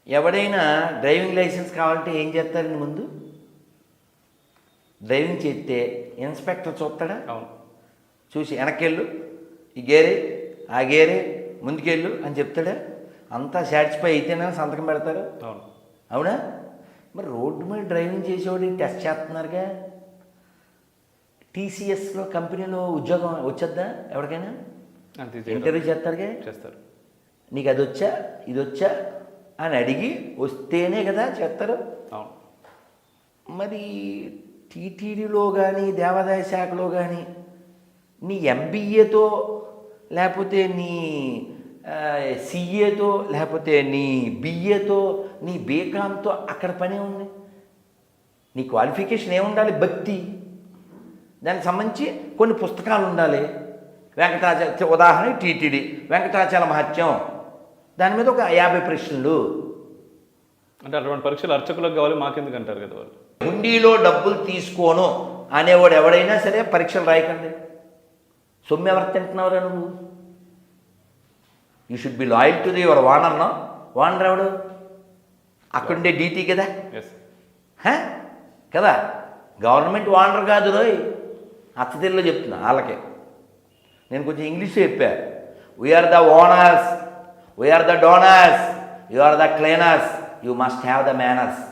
ఎవడైనా driving licence కావాలంటే ఏం చేస్తారండి? ముందు డ్రైవింగ్ చేస్తే ఇన్స్పెక్టర్ చూస్తాడా? అవును. చూసి వెనక్కెళ్ళు, ఈ గేరే, ఆ గేరే, ముందుకెళ్ళు అని చెప్తాడా? అంతా సాటిస్ఫై అయితేనే సంతకం పెడతారు. అవును. అవునా? మరి రోడ్డు మీద డ్రైవింగ్ చేసేవాడు టెస్ట్ చేస్తున్నారుగా. టీసీఎస్లో కంపెనీలో ఉద్యోగం వచ్చేద్దా ఎవరికైనా? ఇంటర్వ్యూ చేస్తారుగా. చేస్తారు. నీకు అది వచ్చా, ఇది వచ్చా అని అడిగి వస్తేనే కదా చేస్తారు. అవును. మరి టీటీడీలో కానీ దేవాదాయ శాఖలో కానీ నీ ఎంబీఏతో లేకపోతే నీ సిఏతో లేకపోతే నీ బిఏతో నీ బీకామ్తో అక్కడ పనే ఉంది. నీ క్వాలిఫికేషన్ ఏముండాలి? భక్తి. దానికి సంబంధించి కొన్ని పుస్తకాలు ఉండాలి. ఉదాహరణ టీటీడీ వెంకటాచల మహత్యం, దాని మీద ఒక 50 ప్రశ్నలు. అంటే అటువంటి పరీక్షలు అర్చకులకు కావాలి, మాకెందుకు అంటారు కదా వాళ్ళు. హుండీలో డబ్బులు తీసుకోను అనేవాడు ఎవడైనా సరే పరీక్షలు రాయకండి. సొమ్ము ఎవరు తింటున్నావురా నువ్వు? You should be loyal to your ఓనర్నో. ఓనర్ ఎవడు? అక్కడుండే డీటీ కదా. కదా, గవర్నమెంట్ ఓనర్ కాదు రోయ్. అచ్చతెల్లో చెప్తున్నా వాళ్ళకే. నేను కొంచెం ఇంగ్లీష్ చెప్పా. We are the owners, we are the donors, you are the cleaners, you must have the manners.